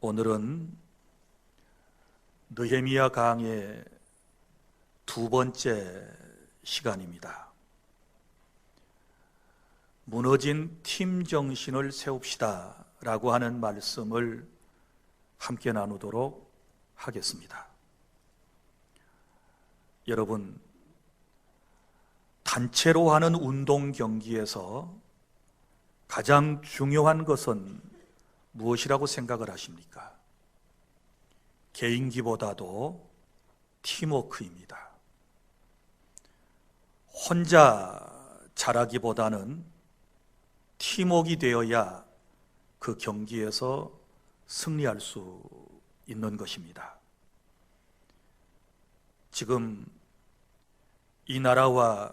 오늘은 느헤미야 강의 두 번째 시간입니다. 무너진 팀 정신을 세웁시다 라고 하는 말씀을 함께 나누도록 하겠습니다. 여러분, 단체로 하는 운동 경기에서 가장 중요한 것은 무엇이라고 생각을 하십니까? 개인기보다도 팀워크입니다. 혼자 잘하기보다는 팀워크가 되어야 그 경기에서 승리할 수 있는 것입니다. 지금 이 나라와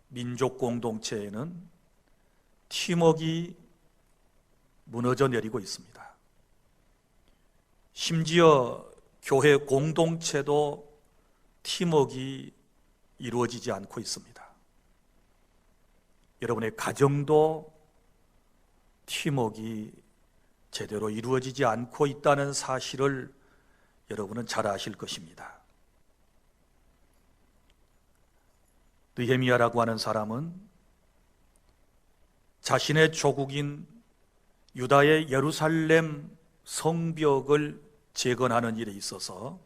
민족 공동체에는 팀워크가 무너져 내리고 있습니다. 심지어 교회 공동체도 팀워크가 이루어지지 않고 있습니다. 여러분의 가정도 팀워크가 제대로 이루어지지 않고 있다는 사실을 여러분은 잘 아실 것입니다. 느헤미야라고 하는 사람은 자신의 조국인 유다의 예루살렘 성벽을 재건하는 일에 있어서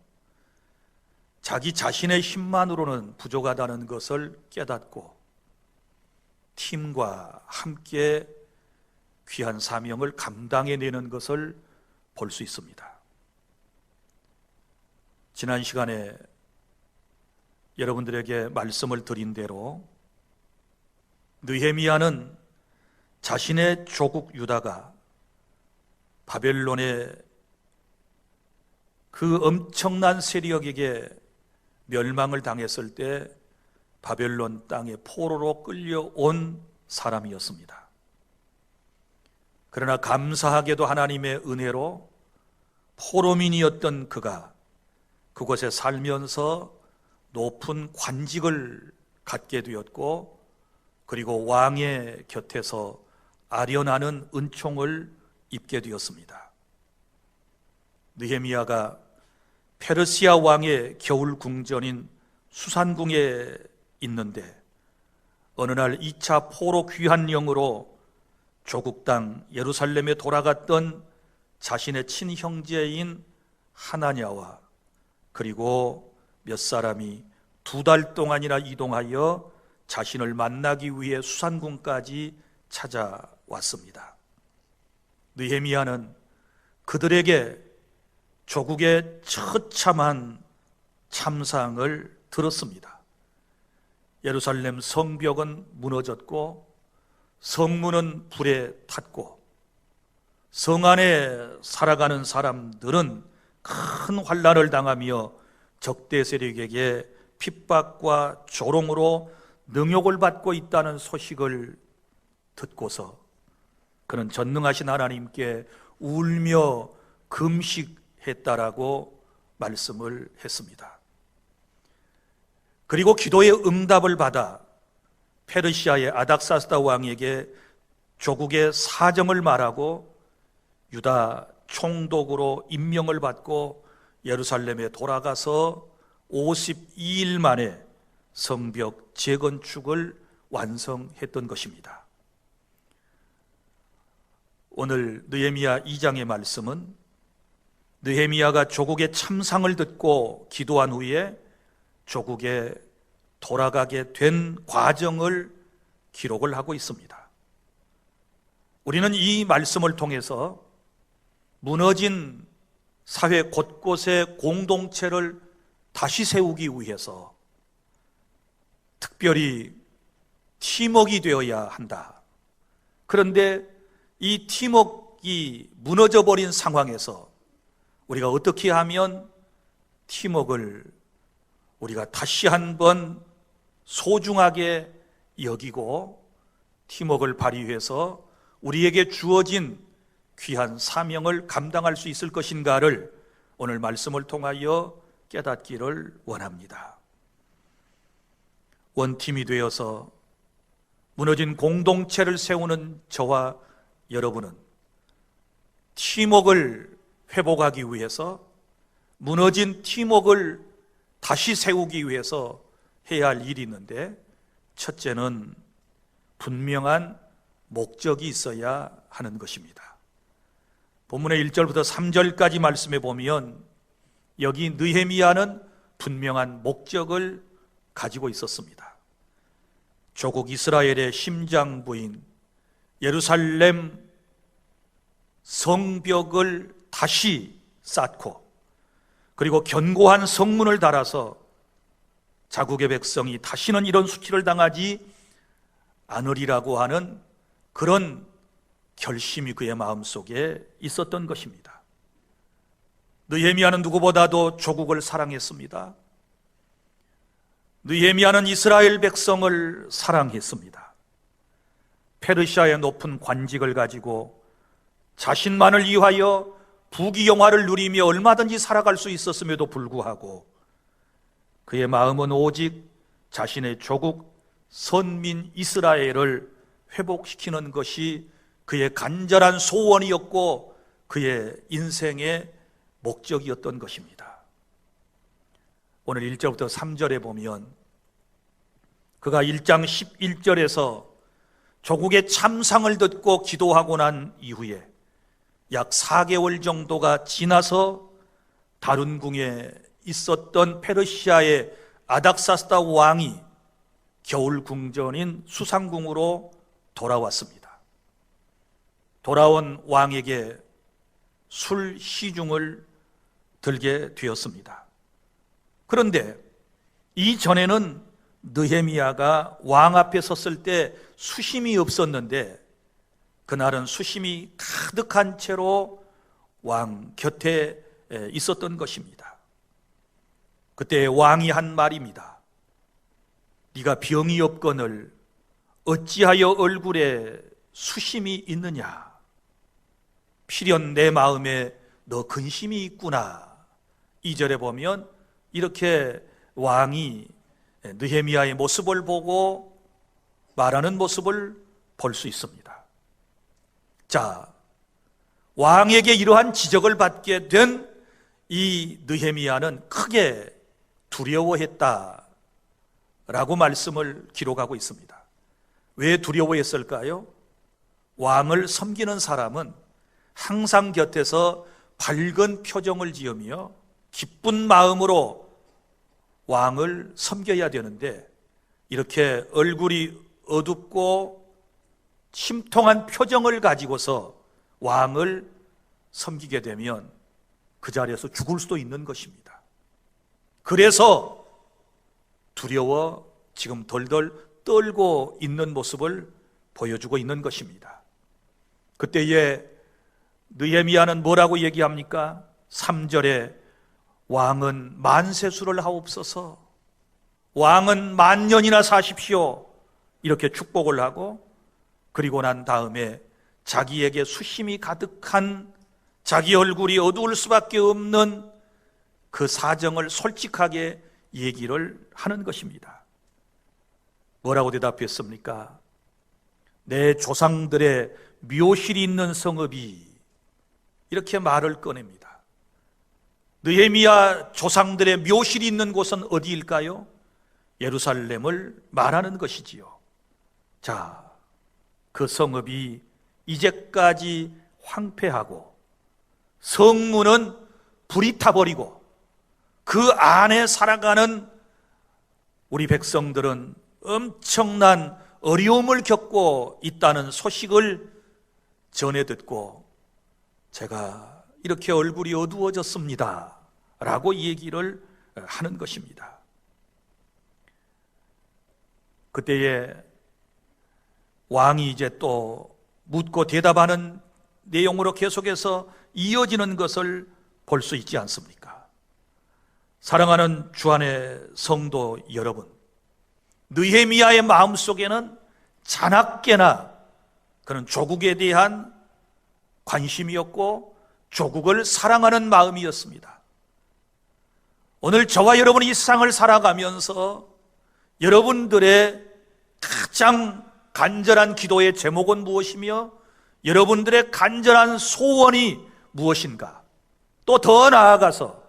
자기 자신의 힘만으로는 부족하다는 것을 깨닫고 팀과 함께 귀한 사명을 감당해내는 것을 볼 수 있습니다. 지난 시간에 여러분들에게 말씀을 드린 대로 느헤미야는 자신의 조국 유다가 바벨론의 그 엄청난 세력에게 멸망을 당했을 때 바벨론 땅에 포로로 끌려온 사람이었습니다. 그러나 감사하게도 하나님의 은혜로 포로민이었던 그가 그곳에 살면서 높은 관직을 갖게 되었고, 그리고 왕의 곁에서 아련하는 은총을 입게 되었습니다. 느헤미야가 페르시아 왕의 겨울 궁전인 수산궁에 있는데 어느 날 2차 포로 귀환령으로 조국 땅 예루살렘에 돌아갔던 자신의 친형제인 하나냐와 그리고 몇 사람이 2달 동안이나 이동하여 자신을 만나기 위해 수산궁까지 찾아왔습니다. 느헤미야는 그들에게 조국의 처참한 참상을 들었습니다. 예루살렘 성벽은 무너졌고 성문은 불에 탔고 성 안에 살아가는 사람들은 큰 환난을 당하며 적대 세력에게 핍박과 조롱으로 능욕을 받고 있다는 소식을 듣고서 그는 전능하신 하나님께 울며 금식했다라고 말씀을 했습니다. 그리고 기도의 응답을 받아 페르시아의 아닥사스다 왕에게 조국의 사정을 말하고 유다 총독으로 임명을 받고 예루살렘에 돌아가서 52일 만에 성벽 재건축을 완성했던 것입니다. 오늘 느헤미야 2장의 말씀은 느헤미야가 조국의 참상을 듣고 기도한 후에 조국에 돌아가게 된 과정을 기록을 하고 있습니다. 우리는 이 말씀을 통해서 무너진 사회 곳곳의 공동체를 다시 세우기 위해서 특별히 팀워크가 되어야 한다. 그런데 이 팀워크가 무너져 버린 상황에서 우리가 어떻게 하면 팀워크를 우리가 다시 한번 소중하게 여기고 팀워크를 발휘해서 우리에게 주어진 귀한 사명을 감당할 수 있을 것인가를 오늘 말씀을 통하여 깨닫기를 원합니다. 원팀이 되어서 무너진 공동체를 세우는 저와 여러분은 팀워크를 회복하기 위해서, 무너진 팀워크를 다시 세우기 위해서 해야 할 일이 있는데, 첫째는 분명한 목적이 있어야 하는 것입니다. 본문의 1절부터 3절까지 말씀해 보면 여기 느헤미야는 분명한 목적을 가지고 있었습니다. 조국 이스라엘의 심장부인 예루살렘 성벽을 다시 쌓고, 그리고 견고한 성문을 달아서 자국의 백성이 다시는 이런 수치를 당하지 않으리라고 하는 그런 결심이 그의 마음속에 있었던 것입니다. 느헤미야는 누구보다도 조국을 사랑했습니다. 느헤미야는 이스라엘 백성을 사랑했습니다. 페르시아의 높은 관직을 가지고 자신만을 위하여 부귀영화를 누리며 얼마든지 살아갈 수 있었음에도 불구하고 그의 마음은 오직 자신의 조국 선민 이스라엘을 회복시키는 것이 그의 간절한 소원이었고 그의 인생의 목적이었던 것입니다. 오늘 1절부터 3절에 보면 그가 1장 11절에서 조국의 참상을 듣고 기도하고 난 이후에 약 4개월 정도가 지나서 다른 궁에 있었던 페르시아의 아닥사스다 왕이 겨울 궁전인 수상궁으로 돌아왔습니다. 돌아온 왕에게 술 시중을 들게 되었습니다. 그런데 이전에는 느헤미야가 왕 앞에 섰을 때 수심이 없었는데 그날은 수심이 가득한 채로 왕 곁에 있었던 것입니다. 그때 왕이 한 말입니다. 네가 병이 없거늘 어찌하여 얼굴에 수심이 있느냐? 필연 내 마음에 너 근심이 있구나. 2절에 보면 이렇게 왕이 느헤미야의 모습을 보고 말하는 모습을 볼 수 있습니다. 자, 왕에게 이러한 지적을 받게 된 이 느헤미야는 크게 두려워했다라고 말씀을 기록하고 있습니다. 왜 두려워했을까요? 왕을 섬기는 사람은 항상 곁에서 밝은 표정을 지으며 기쁜 마음으로 왕을 섬겨야 되는데 이렇게 얼굴이 어둡고 심통한 표정을 가지고서 왕을 섬기게 되면 그 자리에서 죽을 수도 있는 것입니다. 그래서 두려워 지금 덜덜 떨고 있는 모습을 보여주고 있는 것입니다. 그때에 느헤미야는 뭐라고 얘기합니까? 3절에 왕은 만세수를 하옵소서, 왕은 만년이나 사십시오, 이렇게 축복을 하고, 그리고 난 다음에 자기에게 수심이 가득한, 자기 얼굴이 어두울 수밖에 없는 그 사정을 솔직하게 얘기를 하는 것입니다. 뭐라고 대답했습니까? 내 조상들의 묘실이 있는 성읍이, 이렇게 말을 꺼냅니다. 느헤미야 조상들의 묘실이 있는 곳은 어디일까요? 예루살렘을 말하는 것이지요. 자, 그 성읍이 이제까지 황폐하고 성문은 불이 타버리고 그 안에 살아가는 우리 백성들은 엄청난 어려움을 겪고 있다는 소식을 전해 듣고 제가 이렇게 얼굴이 어두워졌습니다 라고 얘기를 하는 것입니다. 그때에 왕이 이제 또 묻고 대답하는 내용으로 계속해서 이어지는 것을 볼 수 있지 않습니까? 사랑하는 주안의 성도 여러분, 느헤미야의 마음속에는 자나깨나 그는 조국에 대한 관심이었고 조국을 사랑하는 마음이었습니다. 오늘 저와 여러분이 이 세상을 살아가면서 여러분들의 가장 간절한 기도의 제목은 무엇이며 여러분들의 간절한 소원이 무엇인가? 또 더 나아가서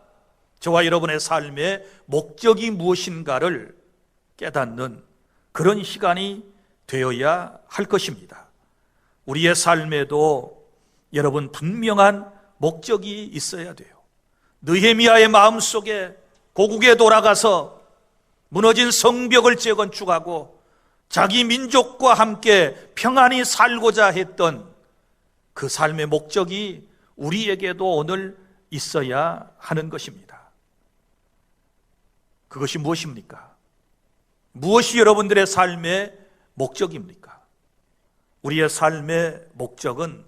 저와 여러분의 삶의 목적이 무엇인가를 깨닫는 그런 시간이 되어야 할 것입니다. 우리의 삶에도 여러분 분명한 목적이 있어야 돼요. 느헤미야의 마음속에 고국에 돌아가서 무너진 성벽을 재건축하고 자기 민족과 함께 평안히 살고자 했던 그 삶의 목적이 우리에게도 오늘 있어야 하는 것입니다. 그것이 무엇입니까? 무엇이 여러분들의 삶의 목적입니까? 우리의 삶의 목적은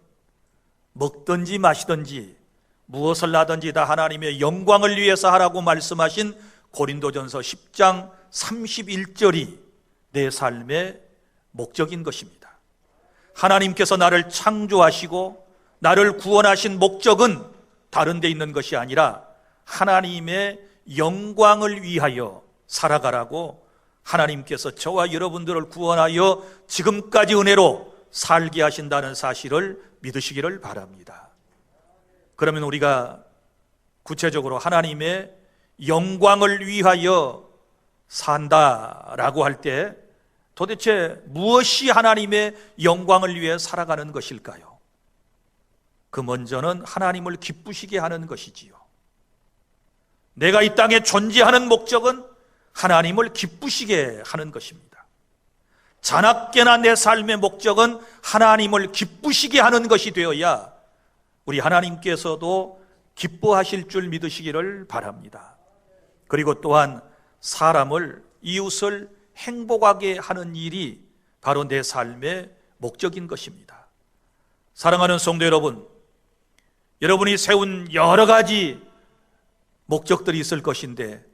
먹든지 마시든지 무엇을 하든지 다 하나님의 영광을 위해서 하라고 말씀하신 고린도전서 10장 31절이 내 삶의 목적인 것입니다. 하나님께서 나를 창조하시고 나를 구원하신 목적은 다른 데 있는 것이 아니라 하나님의 영광을 위하여 살아가라고 하나님께서 저와 여러분들을 구원하여 지금까지 은혜로 살게 하신다는 사실을 믿으시기를 바랍니다. 그러면 우리가 구체적으로 하나님의 영광을 위하여 산다라고 할 때 도대체 무엇이 하나님의 영광을 위해 살아가는 것일까요? 그 먼저는 하나님을 기쁘시게 하는 것이지요. 내가 이 땅에 존재하는 목적은 하나님을 기쁘시게 하는 것입니다. 자나깨나 내 삶의 목적은 하나님을 기쁘시게 하는 것이 되어야 우리 하나님께서도 기뻐하실 줄 믿으시기를 바랍니다. 그리고 또한 사람을, 이웃을 행복하게 하는 일이 바로 내 삶의 목적인 것입니다. 사랑하는 성도 여러분, 여러분이 세운 여러 가지 목적들이 있을 것인데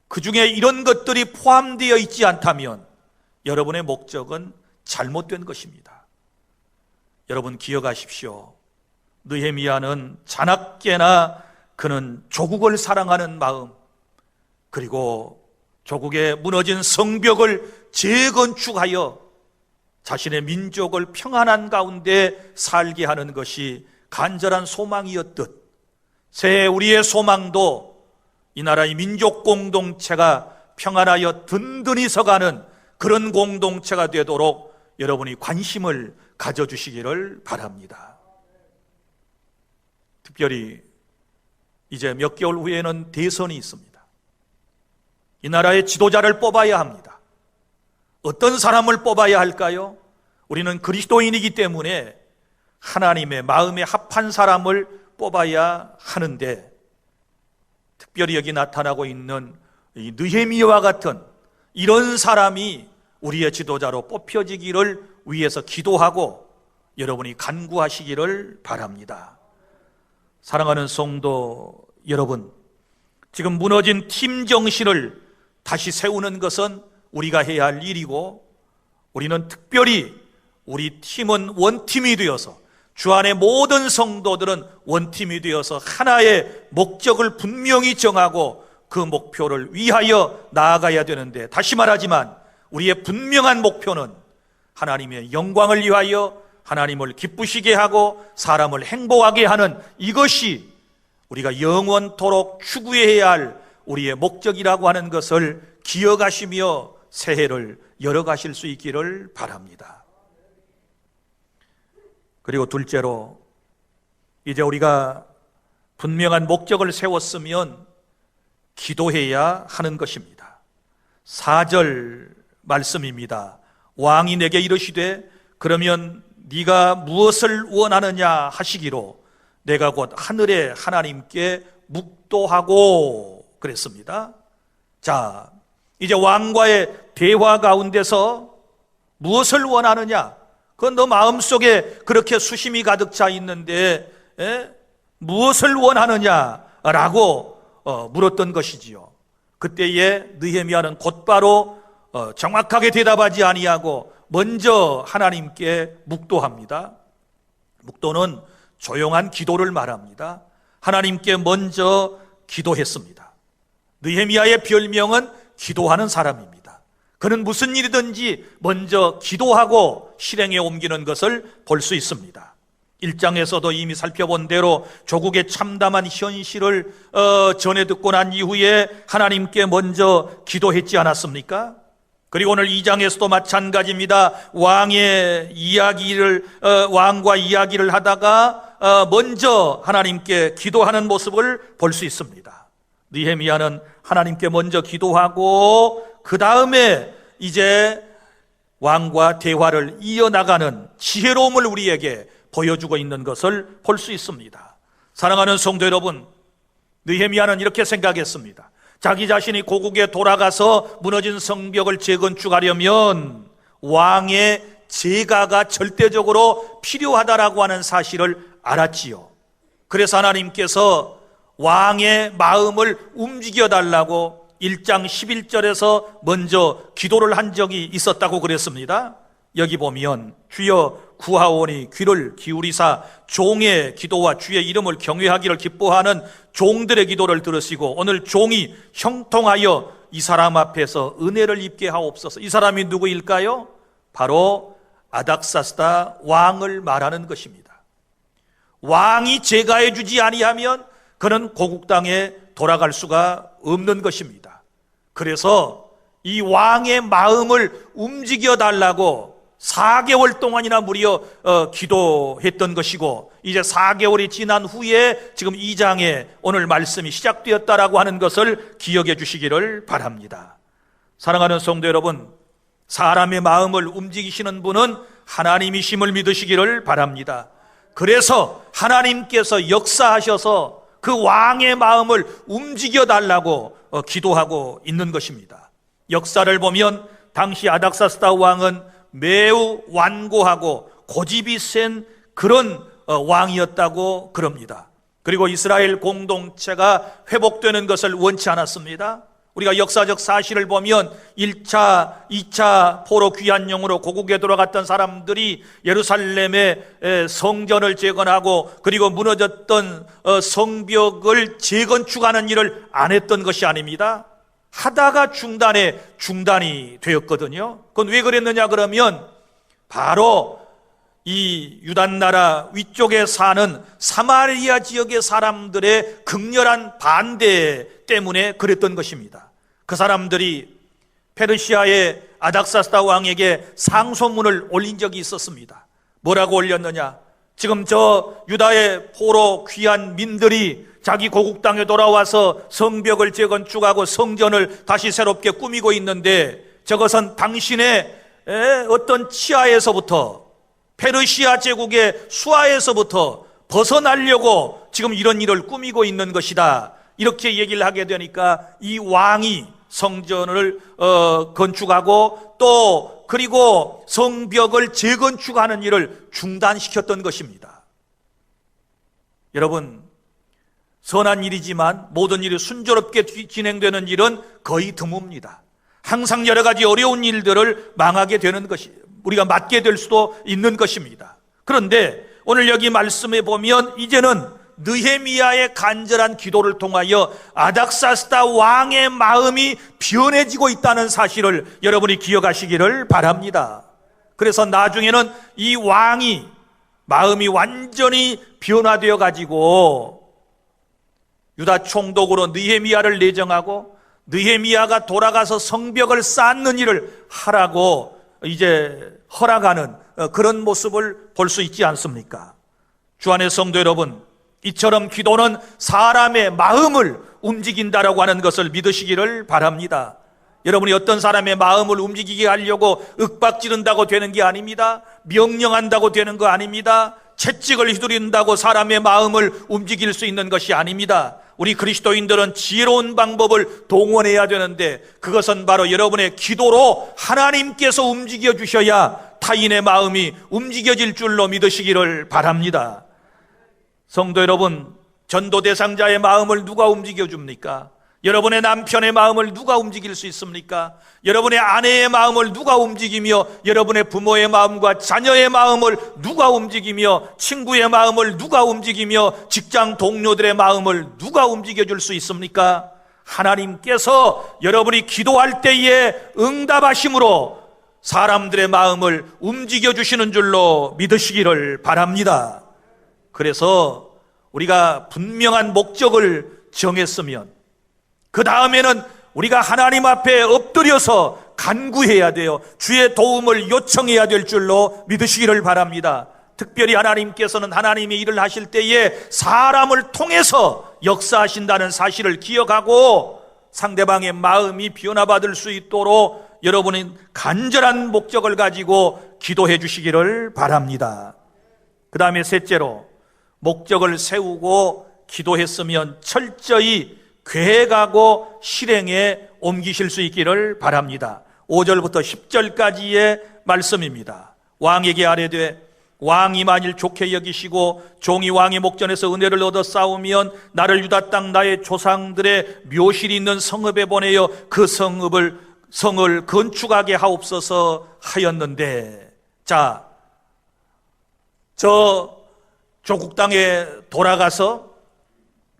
그 중에 이런 것들이 포함되어 있지 않다면 여러분의 목적은 잘못된 것입니다. 여러분 기억하십시오. 느헤미야는 자나깨나 그는 조국을 사랑하는 마음, 그리고 조국의 무너진 성벽을 재건축하여 자신의 민족을 평안한 가운데 살게 하는 것이 간절한 소망이었듯 새해 우리의 소망도 이 나라의 민족 공동체가 평안하여 든든히 서가는 그런 공동체가 되도록 여러분이 관심을 가져주시기를 바랍니다. 특별히 이제 몇 개월 후에는 대선이 있습니다. 이 나라의 지도자를 뽑아야 합니다. 어떤 사람을 뽑아야 할까요? 우리는 그리스도인이기 때문에 하나님의 마음에 합한 사람을 뽑아야 하는데 특별히 여기 나타나고 있는 이 느헤미야와 같은 이런 사람이 우리의 지도자로 뽑혀지기를 위해서 기도하고 여러분이 간구하시기를 바랍니다. 사랑하는 성도 여러분, 지금 무너진 팀 정신을 다시 세우는 것은 우리가 해야 할 일이고 우리는 특별히 우리 팀은 원팀이 되어서 주 안의 모든 성도들은 원팀이 되어서 하나의 목적을 분명히 정하고 그 목표를 위하여 나아가야 되는데 다시 말하지만 우리의 분명한 목표는 하나님의 영광을 위하여 하나님을 기쁘시게 하고 사람을 행복하게 하는 이것이 우리가 영원토록 추구해야 할 우리의 목적이라고 하는 것을 기억하시며 새해를 열어가실 수 있기를 바랍니다. 그리고 둘째로 이제 우리가 분명한 목적을 세웠으면 기도해야 하는 것입니다. 4절 말씀입니다. 왕이 내게 이르시되 그러면 네가 무엇을 원하느냐 하시기로 내가 곧 하늘의 하나님께 묵도하고 그랬습니다. 자, 이제 왕과의 대화 가운데서 무엇을 원하느냐? 그건 너 마음속에 그렇게 수심이 가득 차 있는데 무엇을 원하느냐라고 물었던 것이지요. 그때에 느헤미야는 곧바로 정확하게 대답하지 아니하고 먼저 하나님께 묵도합니다. 묵도는 조용한 기도를 말합니다. 하나님께 먼저 기도했습니다. 느헤미야의 별명은 기도하는 사람입니다. 그는 무슨 일이든지 먼저 기도하고 실행에 옮기는 것을 볼 수 있습니다. 1장에서도 이미 살펴본 대로 조국의 참담한 현실을 전해 듣고 난 이후에 하나님께 먼저 기도했지 않았습니까? 그리고 오늘 2장에서도 마찬가지입니다. 왕과 이야기를 하다가 먼저 하나님께 기도하는 모습을 볼 수 있습니다. 느헤미야는 하나님께 먼저 기도하고 그 다음에 이제 왕과 대화를 이어나가는 지혜로움을 우리에게 보여주고 있는 것을 볼 수 있습니다. 사랑하는 성도 여러분, 느헤미야는 이렇게 생각했습니다. 자기 자신이 고국에 돌아가서 무너진 성벽을 재건축하려면 왕의 제가가 절대적으로 필요하다라고 하는 사실을 알았지요. 그래서 하나님께서 왕의 마음을 움직여달라고 1장 11절에서 먼저 기도를 한 적이 있었다고 그랬습니다. 여기 보면 주여 구하오니 귀를 기울이사 종의 기도와 주의 이름을 경외하기를 기뻐하는 종들의 기도를 들으시고 오늘 종이 형통하여 이 사람 앞에서 은혜를 입게 하옵소서. 이 사람이 누구일까요? 바로 아닥사스다 왕을 말하는 것입니다. 왕이 제가해 주지 아니하면 그는 고국 땅에 돌아갈 수가 없는 것입니다. 그래서 이 왕의 마음을 움직여 달라고 4개월 동안이나 무려 기도했던 것이고, 이제 4개월이 지난 후에 지금 2장에 오늘 말씀이 시작되었다라고 하는 것을 기억해 주시기를 바랍니다. 사랑하는 성도 여러분, 사람의 마음을 움직이시는 분은 하나님이심을 믿으시기를 바랍니다. 그래서 하나님께서 역사하셔서 그 왕의 마음을 움직여 달라고 기도하고 있는 것입니다. 역사를 보면 당시 아닥사스다 왕은 매우 완고하고 고집이 센 그런 왕이었다고 그럽니다. 그리고 이스라엘 공동체가 회복되는 것을 원치 않았습니다. 우리가 역사적 사실을 보면 1차, 2차 포로 귀환용으로 고국에 돌아갔던 사람들이 예루살렘의 성전을 재건하고 그리고 무너졌던 성벽을 재건축하는 일을 안 했던 것이 아닙니다. 하다가 중단이 되었거든요. 그건 왜 그랬느냐 그러면 바로 이 유단 나라 위쪽에 사는 사마리아 지역의 사람들의 극렬한 반대 때문에 그랬던 것입니다. 그 사람들이 페르시아의 아닥사스다 왕에게 상소문을 올린 적이 있었습니다. 뭐라고 올렸느냐? 지금 저 유다의 포로 귀한 민들이 자기 고국 땅에 돌아와서 성벽을 재건축하고 성전을 다시 새롭게 꾸미고 있는데 저것은 당신의 어떤 치하에서부터 페르시아 제국의 수하에서부터 벗어나려고 지금 이런 일을 꾸미고 있는 것이다. 이렇게 얘기를 하게 되니까 이 왕이 성전을 건축하고 또 그리고 성벽을 재건축하는 일을 중단시켰던 것입니다. 여러분, 선한 일이지만 모든 일이 순조롭게 진행되는 일은 거의 드뭅니다. 항상 여러 가지 어려운 일들을 망하게 되는 것이 우리가 맞게 될 수도 있는 것입니다. 그런데 오늘 여기 말씀에 보면 이제는 느헤미야의 간절한 기도를 통하여 아닥사스다 왕의 마음이 변해지고 있다는 사실을 여러분이 기억하시기를 바랍니다. 그래서 나중에는 이 왕이 마음이 완전히 변화되어 가지고 유다 총독으로 느헤미야를 내정하고 느헤미야가 돌아가서 성벽을 쌓는 일을 하라고 이제 허락하는 그런 모습을 볼 수 있지 않습니까? 주안의 성도 여러분, 이처럼 기도는 사람의 마음을 움직인다라고 하는 것을 믿으시기를 바랍니다. 여러분이 어떤 사람의 마음을 움직이게 하려고 윽박지른다고 되는 게 아닙니다. 명령한다고 되는 거 아닙니다. 채찍을 휘두른다고 사람의 마음을 움직일 수 있는 것이 아닙니다. 우리 그리스도인들은 지혜로운 방법을 동원해야 되는데 그것은 바로 여러분의 기도로 하나님께서 움직여 주셔야 타인의 마음이 움직여질 줄로 믿으시기를 바랍니다. 성도 여러분, 전도 대상자의 마음을 누가 움직여 줍니까? 여러분의 남편의 마음을 누가 움직일 수 있습니까? 여러분의 아내의 마음을 누가 움직이며 여러분의 부모의 마음과 자녀의 마음을 누가 움직이며 친구의 마음을 누가 움직이며 직장 동료들의 마음을 누가 움직여 줄 수 있습니까? 하나님께서 여러분이 기도할 때에 응답하심으로 사람들의 마음을 움직여 주시는 줄로 믿으시기를 바랍니다. 그래서 우리가 분명한 목적을 정했으면 그 다음에는 우리가 하나님 앞에 엎드려서 간구해야 돼요. 주의 도움을 요청해야 될 줄로 믿으시기를 바랍니다. 특별히 하나님께서는 하나님의 일을 하실 때에 사람을 통해서 역사하신다는 사실을 기억하고 상대방의 마음이 변화받을 수 있도록 여러분은 간절한 목적을 가지고 기도해 주시기를 바랍니다. 그 다음에 셋째로, 목적을 세우고 기도했으면 철저히 계획하고 실행에 옮기실 수 있기를 바랍니다. 5절부터 10절까지의 말씀입니다. 왕에게 아뢰되 왕이 만일 좋게 여기시고 종이 왕의 목전에서 은혜를 얻어 싸우면 나를 유다 땅 나의 조상들의 묘실이 있는 성읍에 보내어 그 성을 건축하게 하옵소서 하였는데, 자, 조국 땅에 돌아가서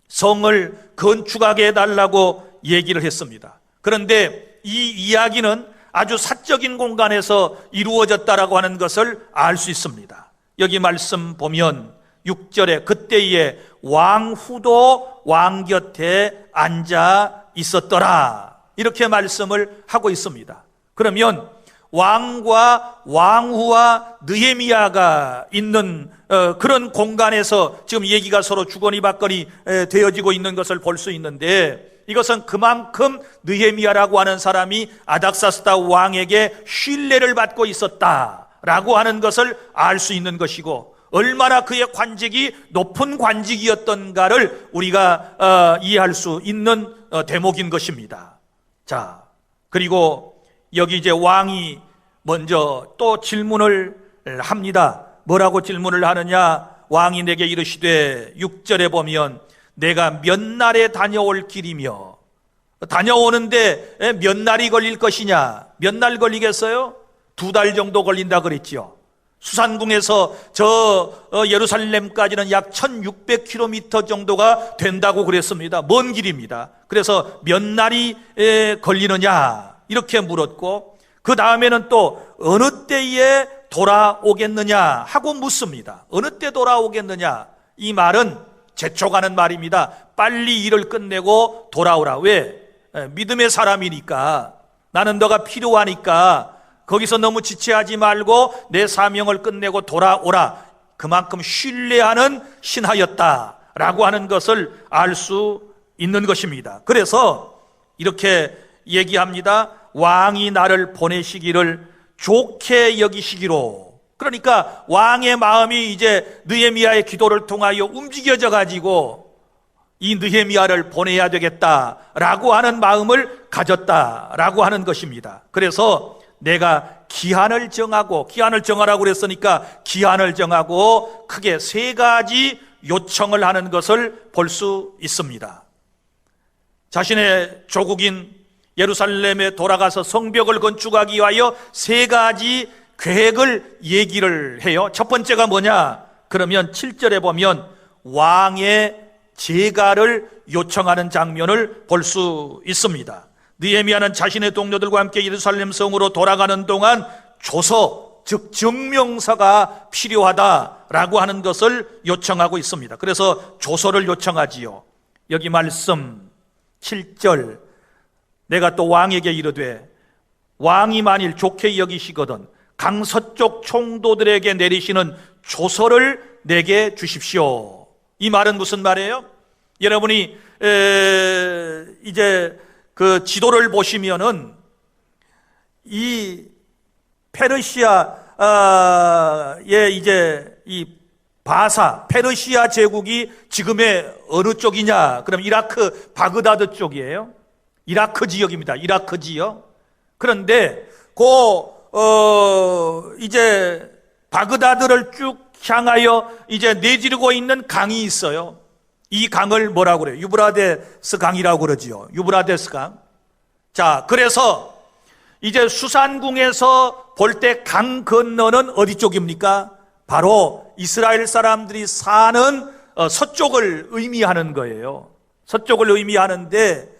성을 건축하게 해달라고 얘기를 했습니다. 그런데 이 이야기는 아주 사적인 공간에서 이루어졌다라고 하는 것을 알 수 있습니다. 여기 말씀 보면 6절에 그때에 왕후도 왕 곁에 앉아 있었더라, 이렇게 말씀을 하고 있습니다. 그러면 왕과 왕후와 느헤미야가 있는 그런 공간에서 지금 얘기가 서로 주거니 받거니 되어지고 있는 것을 볼 수 있는데, 이것은 그만큼 느헤미야라고 하는 사람이 아닥사스다 왕에게 신뢰를 받고 있었다라고 하는 것을 알 수 있는 것이고, 얼마나 그의 관직이 높은 관직이었던가를 우리가 이해할 수 있는 대목인 것입니다. 자, 그리고 여기 이제 왕이 먼저 또 질문을 합니다. 뭐라고 질문을 하느냐? 왕이 내게 이르시되, 6절에 보면 내가 몇 날에 다녀올 길이며, 다녀오는데 몇 날이 걸릴 것이냐? 몇 날 걸리겠어요? 2달 정도 걸린다 그랬죠. 수산궁에서 예루살렘까지는 약 1600km 정도가 된다고 그랬습니다. 먼 길입니다. 그래서 몇 날이 걸리느냐? 이렇게 물었고, 그 다음에는 또 어느 때에 돌아오겠느냐 하고 묻습니다. 어느 때 돌아오겠느냐? 이 말은 재촉하는 말입니다. 빨리 일을 끝내고 돌아오라. 왜? 믿음의 사람이니까, 나는 너가 필요하니까 거기서 너무 지체하지 말고 내 사명을 끝내고 돌아오라. 그만큼 신뢰하는 신하였다라고 하는 것을 알 수 있는 것입니다. 그래서 이렇게 얘기합니다. 왕이 나를 보내시기를 좋게 여기시기로. 그러니까 왕의 마음이 이제 느헤미야의 기도를 통하여 움직여져 가지고 이 느헤미야를 보내야 되겠다라고 하는 마음을 가졌다라고 하는 것입니다. 그래서 내가 기한을 정하고, 기한을 정하라고 그랬으니까 기한을 정하고 크게 3가지 요청을 하는 것을 볼 수 있습니다. 자신의 조국인 예루살렘에 돌아가서 성벽을 건축하기 위하여 3가지 계획을 얘기를 해요. 첫 번째가 뭐냐? 그러면 7절에 보면 왕의 제가를 요청하는 장면을 볼 수 있습니다. 느헤미야는 자신의 동료들과 함께 예루살렘 성으로 돌아가는 동안 조서, 즉 증명서가 필요하다라고 하는 것을 요청하고 있습니다. 그래서 조서를 요청하지요. 여기 말씀 7절, 내가 또 왕에게 이르되 왕이 만일 좋게 여기시거든 강서쪽 총도들에게 내리시는 조서를 내게 주십시오. 이 말은 무슨 말이에요? 여러분이 이제 그 지도를 보시면은 이 페르시아의 이제 이 페르시아 제국이 지금의 어느 쪽이냐? 그럼 이라크 바그다드 쪽이에요. 이라크 지역입니다. 이라크 지역. 그런데 이제 바그다드를 쭉 향하여 이제 내지르고 있는 강이 있어요. 이 강을 뭐라고 그래요? 유브라데스 강이라고 그러지요. 유브라데스 강. 자, 그래서 이제 수산궁에서 볼 때 강 건너는 어디 쪽입니까? 바로 이스라엘 사람들이 사는 서쪽을 의미하는 거예요. 서쪽을 의미하는데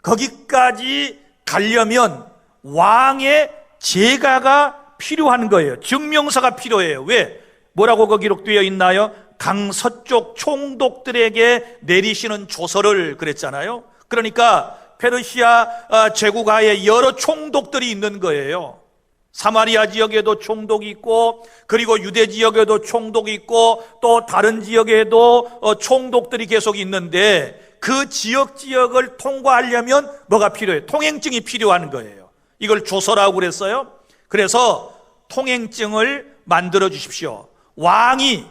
거기까지 가려면 왕의 제가가 필요한 거예요. 증명서가 필요해요. 왜? 뭐라고 기록되어 있나요? 강서쪽 총독들에게 내리시는 조서를 그랬잖아요. 그러니까 페르시아 제국하에 여러 총독들이 있는 거예요. 사마리아 지역에도 총독이 있고, 그리고 유대 지역에도 총독이 있고, 또 다른 지역에도 총독들이 계속 있는데, 그 지역을 통과하려면 뭐가 필요해요? 통행증이 필요한 거예요. 이걸 조서라고 그랬어요. 그래서 통행증을 만들어 주십시오. 왕이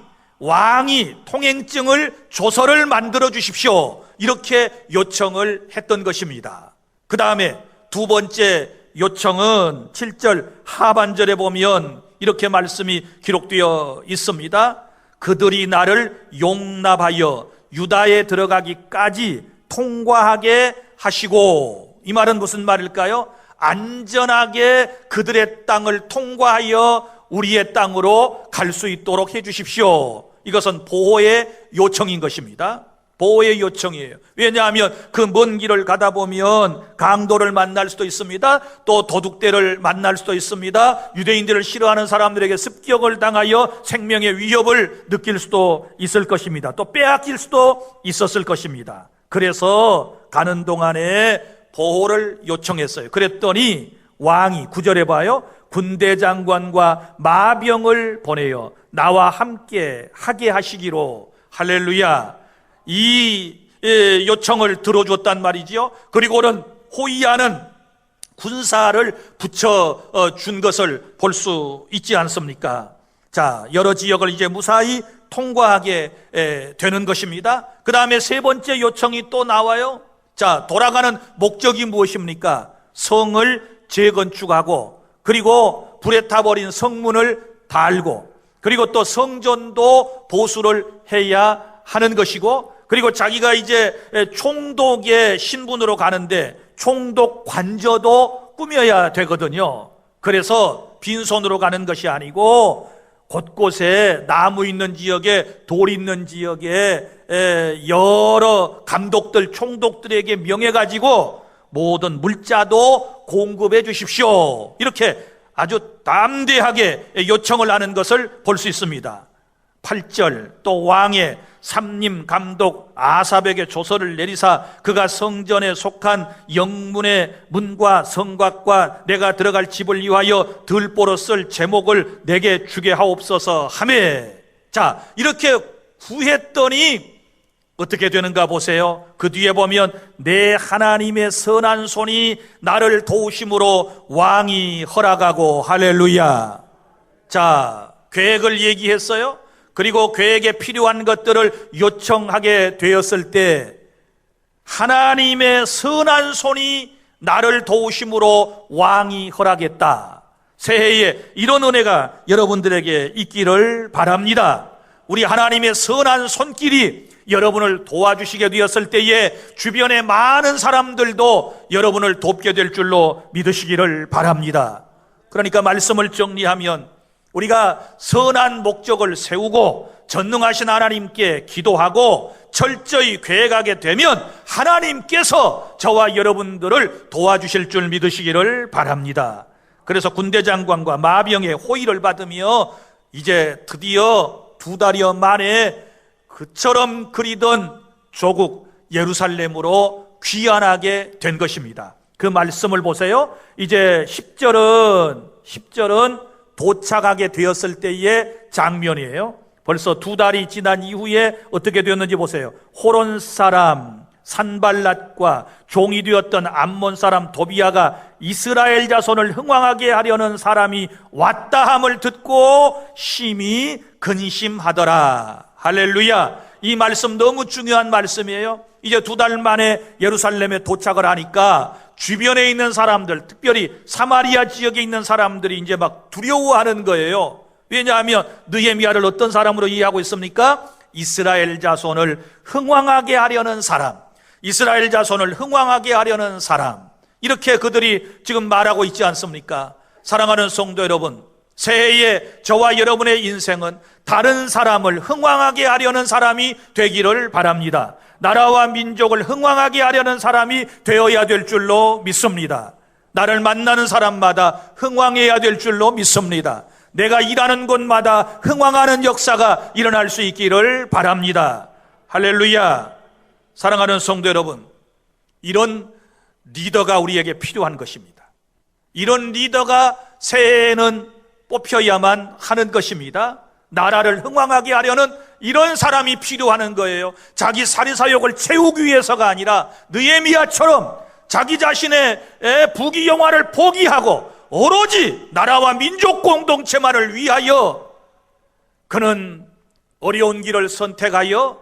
통행증을, 조서를 만들어 주십시오. 이렇게 요청을 했던 것입니다. 그 다음에 두 번째 요청은 7절 하반절에 보면 이렇게 말씀이 기록되어 있습니다. 그들이 나를 용납하여 유다에 들어가기까지 통과하게 하시고, 이 말은 무슨 말일까요? 안전하게 그들의 땅을 통과하여 우리의 땅으로 갈 수 있도록 해 주십시오. 이것은 보호의 요청인 것입니다. 보호의 요청이에요. 왜냐하면 그 먼 길을 가다 보면 강도를 만날 수도 있습니다. 또 도둑들을 만날 수도 있습니다. 유대인들을 싫어하는 사람들에게 습격을 당하여 생명의 위협을 느낄 수도 있을 것입니다. 또 빼앗길 수도 있었을 것입니다. 그래서 가는 동안에 보호를 요청했어요. 그랬더니 왕이 9절에 봐요. 군대 장관과 마병을 보내어 나와 함께 하게 하시기로. 할렐루야. 이 요청을 들어줬단 말이지요. 그리고는 호위하는 군사를 붙여준 것을 볼 수 있지 않습니까? 자, 여러 지역을 이제 무사히 통과하게 되는 것입니다. 그 다음에 세 번째 요청이 또 나와요. 자, 돌아가는 목적이 무엇입니까? 성을 재건축하고, 그리고 불에 타버린 성문을 달고, 그리고 또 성전도 보수를 해야 하는 것이고, 그리고 자기가 이제 총독의 신분으로 가는데 총독 관저도 꾸며야 되거든요. 그래서 빈손으로 가는 것이 아니고 곳곳에 나무 있는 지역에, 돌 있는 지역에 여러 감독들, 총독들에게 명해가지고 모든 물자도 공급해 주십시오. 이렇게 아주 담대하게 요청을 하는 것을 볼 수 있습니다. 8절 또 왕의 삼림 감독 아삽에게 조서를 내리사 그가 성전에 속한 영문의 문과 성곽과 내가 들어갈 집을 위하여 들보로 쓸 제목을 내게 주게 하옵소서 하매. 자, 이렇게 구했더니 어떻게 되는가 보세요. 그 뒤에 보면 내 하나님의 선한 손이 나를 도우심으로 왕이 허락하고. 할렐루야. 자, 계획을 얘기했어요. 그리고 계획에 필요한 것들을 요청하게 되었을 때 하나님의 선한 손이 나를 도우심으로 왕이 허락했다. 새해에 이런 은혜가 여러분들에게 있기를 바랍니다. 우리 하나님의 선한 손길이 여러분을 도와주시게 되었을 때에 주변의 많은 사람들도 여러분을 돕게 될 줄로 믿으시기를 바랍니다. 그러니까 말씀을 정리하면 우리가 선한 목적을 세우고 전능하신 하나님께 기도하고 철저히 계획하게 되면 하나님께서 저와 여러분들을 도와주실 줄 믿으시기를 바랍니다. 그래서 군대 장관과 마병의 호의를 받으며 이제 드디어 2달여 만에 그처럼 그리던 조국 예루살렘으로 귀환하게 된 것입니다. 그 말씀을 보세요. 이제 10절은 도착하게 되었을 때의 장면이에요. 벌써 2달이 지난 이후에 어떻게 되었는지 보세요. 호론 사람 산발랏과 종이 되었던 암몬 사람 도비아가 이스라엘 자손을 흥왕하게 하려는 사람이 왔다 함을 듣고 심히 근심하더라. 할렐루야. 이 말씀 너무 중요한 말씀이에요. 이제 2달 만에 예루살렘에 도착을 하니까 주변에 있는 사람들, 특별히 사마리아 지역에 있는 사람들이 이제 막 두려워하는 거예요. 왜냐하면 느헤미야를 어떤 사람으로 이해하고 있습니까? 이스라엘 자손을 흥왕하게 하려는 사람, 이스라엘 자손을 흥왕하게 하려는 사람, 이렇게 그들이 지금 말하고 있지 않습니까? 사랑하는 성도 여러분, 새해에 저와 여러분의 인생은 다른 사람을 흥왕하게 하려는 사람이 되기를 바랍니다. 나라와 민족을 흥왕하게 하려는 사람이 되어야 될 줄로 믿습니다. 나를 만나는 사람마다 흥왕해야 될 줄로 믿습니다. 내가 일하는 곳마다 흥왕하는 역사가 일어날 수 있기를 바랍니다. 할렐루야. 사랑하는 성도 여러분, 이런 리더가 우리에게 필요한 것입니다. 이런 리더가 새해에는 뽑혀야만 하는 것입니다. 나라를 흥왕하게 하려는 이런 사람이 필요한 거예요. 자기 사리사욕을 채우기 위해서가 아니라 느헤미야처럼 자기 자신의 부귀영화를 포기하고 오로지 나라와 민족 공동체만을 위하여 그는 어려운 길을 선택하여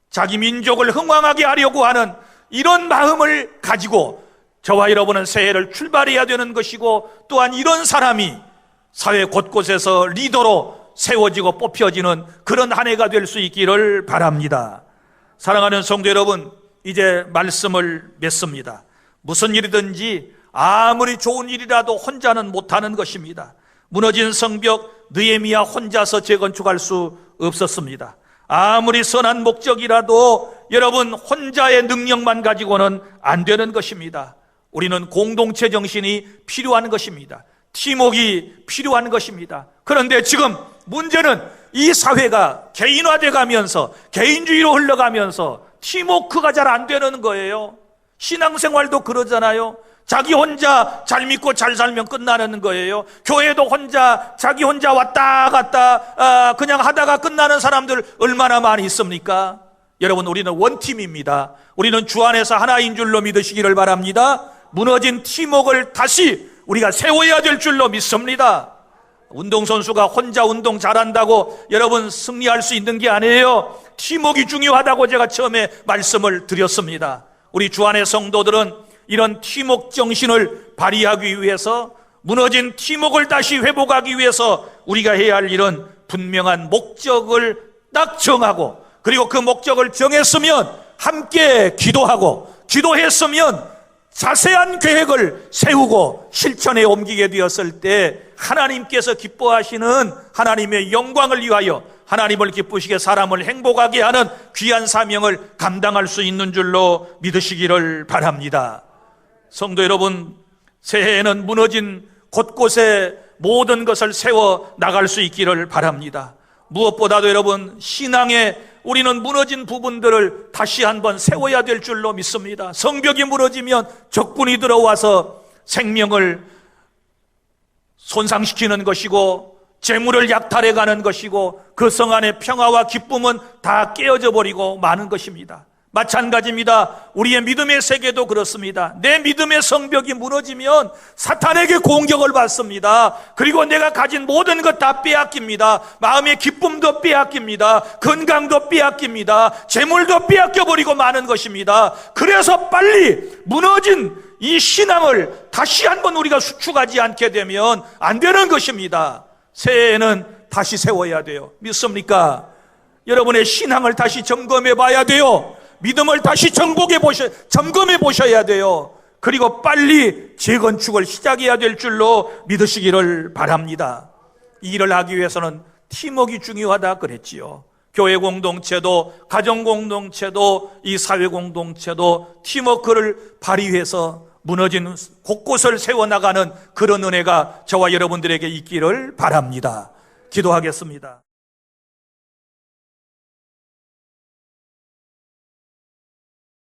자기 민족을 흥왕하게 하려고 하는 이런 마음을 가지고 저와 여러분은 새해를 출발해야 되는 것이고, 또한 이런 사람이 사회 곳곳에서 리더로 세워지고 뽑혀지는 그런 한 해가 될 수 있기를 바랍니다. 사랑하는 성도 여러분, 이제 말씀을 맺습니다. 무슨 일이든지 아무리 좋은 일이라도 혼자는 못하는 것입니다. 무너진 성벽 느헤미야 혼자서 재건축할 수 없었습니다. 아무리 선한 목적이라도 여러분 혼자의 능력만 가지고는 안 되는 것입니다. 우리는 공동체 정신이 필요한 것입니다. 팀워크가 필요한 것입니다. 그런데 지금 문제는 이 사회가 개인화돼 가면서 개인주의로 흘러가면서 팀워크가 잘 안 되는 거예요. 신앙생활도 그러잖아요. 자기 혼자 잘 믿고 잘 살면 끝나는 거예요. 교회도 혼자 자기 혼자 왔다 갔다 그냥 하다가 끝나는 사람들 얼마나 많이 있습니까? 여러분, 우리는 원팀입니다. 우리는 주 안에서 하나인 줄로 믿으시기를 바랍니다. 무너진 팀워크를 다시 우리가 세워야 될 줄로 믿습니다. 운동선수가 혼자 운동 잘한다고 여러분 승리할 수 있는 게 아니에요. 팀워크가 중요하다고 제가 처음에 말씀을 드렸습니다. 우리 주 안의 성도들은 이런 팀워크 정신을 발휘하기 위해서, 무너진 팀워크를 다시 회복하기 위해서 우리가 해야 할 일은 분명한 목적을 딱 정하고, 그리고 그 목적을 정했으면 함께 기도하고, 기도했으면 자세한 계획을 세우고 실천에 옮기게 되었을 때 하나님께서 기뻐하시는 하나님의 영광을 위하여 하나님을 기쁘시게 사람을 행복하게 하는 귀한 사명을 감당할 수 있는 줄로 믿으시기를 바랍니다. 성도 여러분, 새해에는 무너진 곳곳에 모든 것을 세워 나갈 수 있기를 바랍니다. 무엇보다도 여러분, 신앙에 우리는 무너진 부분들을 다시 한번 세워야 될 줄로 믿습니다. 성벽이 무너지면 적군이 들어와서 생명을 손상시키는 것이고 재물을 약탈해가는 것이고 그 성 안의 평화와 기쁨은 다 깨어져 버리고 마는 것입니다. 마찬가지입니다. 우리의 믿음의 세계도 그렇습니다. 내 믿음의 성벽이 무너지면 사탄에게 공격을 받습니다. 그리고 내가 가진 모든 것 다 빼앗깁니다. 마음의 기쁨도 빼앗깁니다. 건강도 빼앗깁니다. 재물도 빼앗겨버리고 마는 것입니다. 그래서 빨리 무너진 이 신앙을 다시 한번 우리가 수축하지 않게 되면 안 되는 것입니다. 새해에는 다시 세워야 돼요. 믿습니까? 여러분의 신앙을 다시 점검해 봐야 돼요. 믿음을 다시 점검해 보셔야 돼요. 그리고 빨리 재건축을 시작해야 될 줄로 믿으시기를 바랍니다. 이 일을 하기 위해서는 팀워크가 중요하다 그랬지요. 교회 공동체도, 가정 공동체도, 이 사회 공동체도 팀워크를 발휘해서 무너진 곳곳을 세워나가는 그런 은혜가 저와 여러분들에게 있기를 바랍니다. 기도하겠습니다.